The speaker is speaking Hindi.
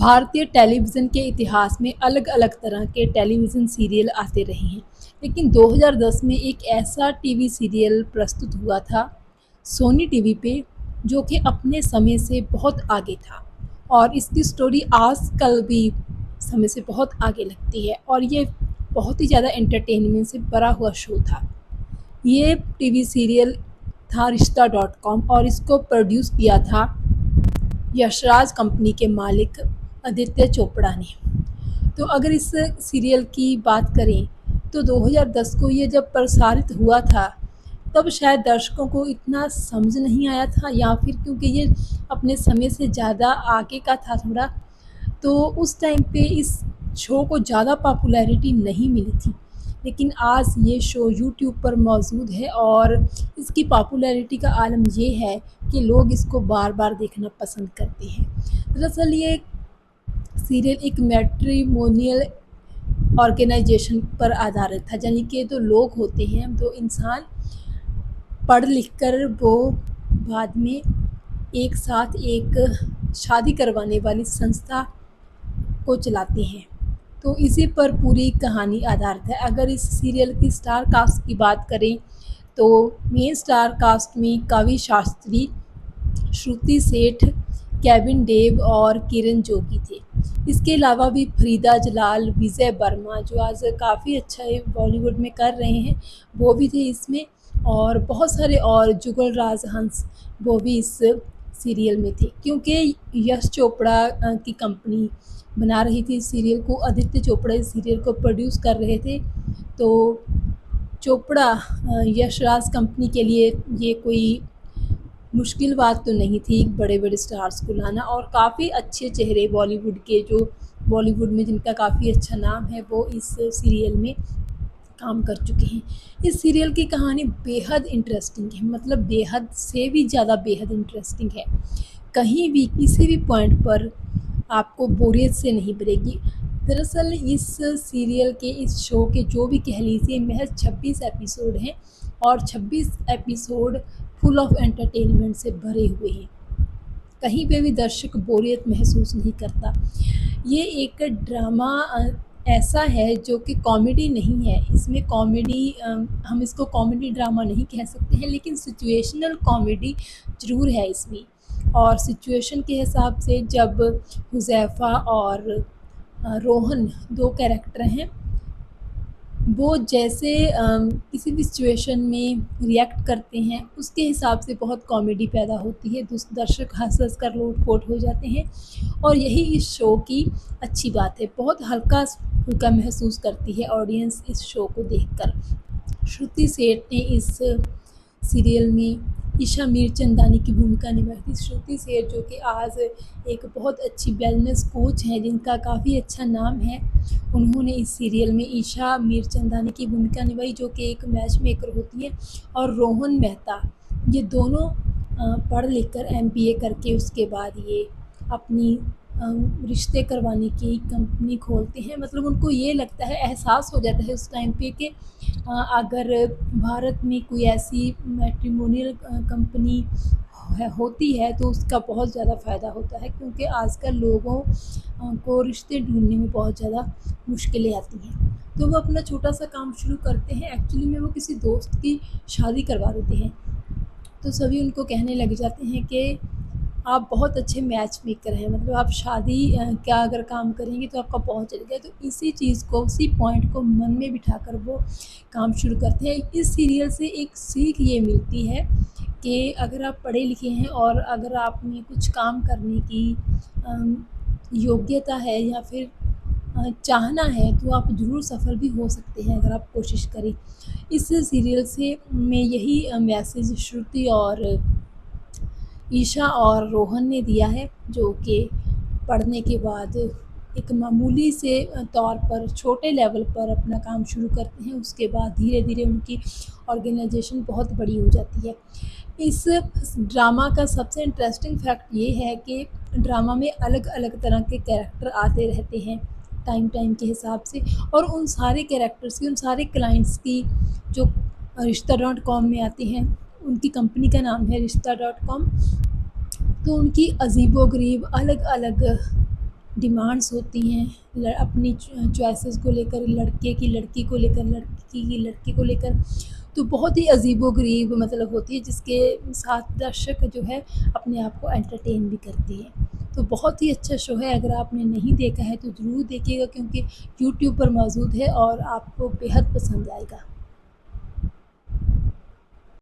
भारतीय टेलीविज़न के इतिहास में अलग-अलग तरह के टेलीविज़न सीरियल आते रहे हैं, लेकिन 2010 में एक ऐसा टीवी सीरियल प्रस्तुत हुआ था, सोनी टीवी पे, जो कि अपने समय से बहुत आगे था और इसकी स्टोरी आजकल भी समय से बहुत आगे लगती है और ये बहुत ही ज़्यादा एंटरटेनमेंट से भरा हुआ शो था। ये टीवी सीरियल था रिश्ता डॉट कॉम और इसको प्रोड्यूस किया था यशराज कंपनी के मालिक आदित्य चोपड़ा ने। तो अगर इस सीरियल की बात करें तो 2010 को ये जब प्रसारित हुआ था, तब शायद दर्शकों को इतना समझ नहीं आया था या फिर क्योंकि ये अपने समय से ज़्यादा आगे का था थोड़ा, तो उस टाइम पे इस शो को ज़्यादा पॉपुलैरिटी नहीं मिली थी। लेकिन आज ये शो यूट्यूब पर मौजूद है और इसकी पॉपुलैरिटी का आलम ये है कि लोग इसको बार-बार देखना पसंद करते हैं। दरअसल ये सीरियल एक मैट्रिमोनियल ऑर्गेनाइजेशन पर आधारित था, यानी कि जो लोग होते हैं, जो इंसान पढ़ लिख कर वो बाद में एक साथ एक शादी करवाने वाली संस्था को चलाते हैं। तो इसी पर पूरी कहानी आधारित है। अगर इस सीरियल की स्टार कास्ट की बात करें तो मेन स्टार कास्ट में कवि शास्त्री, श्रुति सेठ, केविन देव और किरण जोगी थे। इसके अलावा भी फरीदा जलाल, विजय वर्मा जो आज काफ़ी अच्छा है बॉलीवुड में कर रहे हैं, वो भी थे इसमें और बहुत सारे और जुगल राजहंस वो भी इस सीरियल में थे। क्योंकि यश चोपड़ा की कंपनी बना रही थी इस सीरियल को, आदित्य चोपड़ा इस सीरियल को प्रोड्यूस कर रहे थे, तो चोपड़ा यशराज कंपनी के लिए ये कोई मुश्किल बात तो नहीं थी बड़े-बड़े स्टार्स को लाना और काफ़ी अच्छे चेहरे बॉलीवुड के जो बॉलीवुड में जिनका काफ़ी अच्छा नाम है वो इस सीरियल में काम कर चुके हैं। इस सीरियल की कहानी बेहद इंटरेस्टिंग है, मतलब बेहद से भी ज़्यादा बेहद इंटरेस्टिंग है। कहीं भी किसी भी पॉइंट पर आपको बोरियत से नहीं भरेगी। दरअसल इस सीरियल के इस शो के जो भी कह लीजिए महज़ 26 एपिसोड हैं और 26 एपिसोड फुल ऑफ एंटरटेनमेंट से भरे हुए हैं। कहीं पे भी दर्शक बोरियत महसूस नहीं करता। ये एक ड्रामा ऐसा है जो कि कॉमेडी नहीं है। इसमें कॉमेडी हम इसको कॉमेडी ड्रामा नहीं कह सकते हैं, लेकिन सिचुएशनल कॉमेडी ज़रूर है इसमें। और सिचुएशन के हिसाब से जब हुज़ैफ़ा और रोहन 2 कैरेक्टर हैं, वो जैसे किसी भी सिचुएशन में रिएक्ट करते हैं, उसके हिसाब से बहुत कॉमेडी पैदा होती है। दर्शक हँस-हँस कर लोट-पोट हो जाते हैं और यही इस शो की अच्छी बात है। बहुत हल्का-फुल्का महसूस करती है ऑडियंस इस शो को देखकर। श्रुति सेठ ने इस सीरियल में ईशा मीरचंदानी की भूमिका निभाई थी। श्रुति सेठ जो कि आज एक बहुत अच्छी वेलनेस कोच हैं, जिनका काफ़ी अच्छा नाम है। उन्होंने इस सीरियल में ईशा मीरचंदानी की भूमिका निभाई, जो कि एक मैच मेकर होती है। और रोहन मेहता, ये दोनों पढ़ लिख कर एमबीए करके उसके बाद ये अपनी रिश्ते करवाने की कंपनी खोलते हैं। मतलब उनको ये लगता है, एहसास हो जाता है उस टाइम पे कि अगर भारत में कोई ऐसी मैट्रिमोनियल कंपनी होती है तो उसका बहुत ज़्यादा फ़ायदा होता है, क्योंकि आजकल लोगों को रिश्ते ढूँढने में बहुत ज़्यादा मुश्किलें आती हैं। तो वो अपना छोटा-सा काम शुरू करते हैं। एक्चुअली में वो किसी दोस्त की शादी करवा देते हैं। तो सभी उनको कहने लग जाते हैं कि आप बहुत अच्छे मैच मेकर हैं, मतलब आप शादी का अगर काम करेंगे तो आपका बहुत चलेगा। तो इसी चीज़ को, उसी पॉइंट को मन में बिठाकर वो काम शुरू करते हैं। इस सीरियल से एक सीख ये मिलती है कि अगर आप पढ़े लिखे हैं और अगर आप में कुछ काम करने की योग्यता है या फिर चाहना है, तो आप ज़रूर सफल भी हो सकते हैं अगर आप कोशिश करें। इस सीरियल से में यही मैसेज श्रुति और ईशा और रोहन ने दिया है, जो कि पढ़ने के बाद एक मामूली से तौर पर छोटे लेवल पर अपना काम शुरू करते हैं। उसके बाद धीरे-धीरे उनकी ऑर्गेनाइजेशन बहुत बड़ी हो जाती है। इस ड्रामा का सबसे इंटरेस्टिंग फैक्ट ये है कि ड्रामा में अलग-अलग तरह के कैरेक्टर आते रहते हैं टाइम के हिसाब से, और उन सारे कैरेक्टर्स की, उन सारे क्लाइंट्स की जो रिश्ता डॉट कॉम में आते हैं, उनकी कंपनी का नाम है रिश्ता डॉट कॉम, तो उनकी अजीबो-गरीब अलग-अलग डिमांड्स होती हैं अपनी चॉइसेस को लेकर, लड़के की लड़की को लेकर, लड़की की लड़के को लेकर, तो बहुत ही अजीबो-गरीब मतलब होती है, जिसके साथ दर्शक जो है अपने आप को एंटरटेन भी करती है। तो बहुत ही अच्छा शो है, अगर आपने नहीं देखा है तो ज़रूर देखिएगा, क्योंकि यूट्यूब पर मौजूद है और आपको बेहद पसंद आएगा।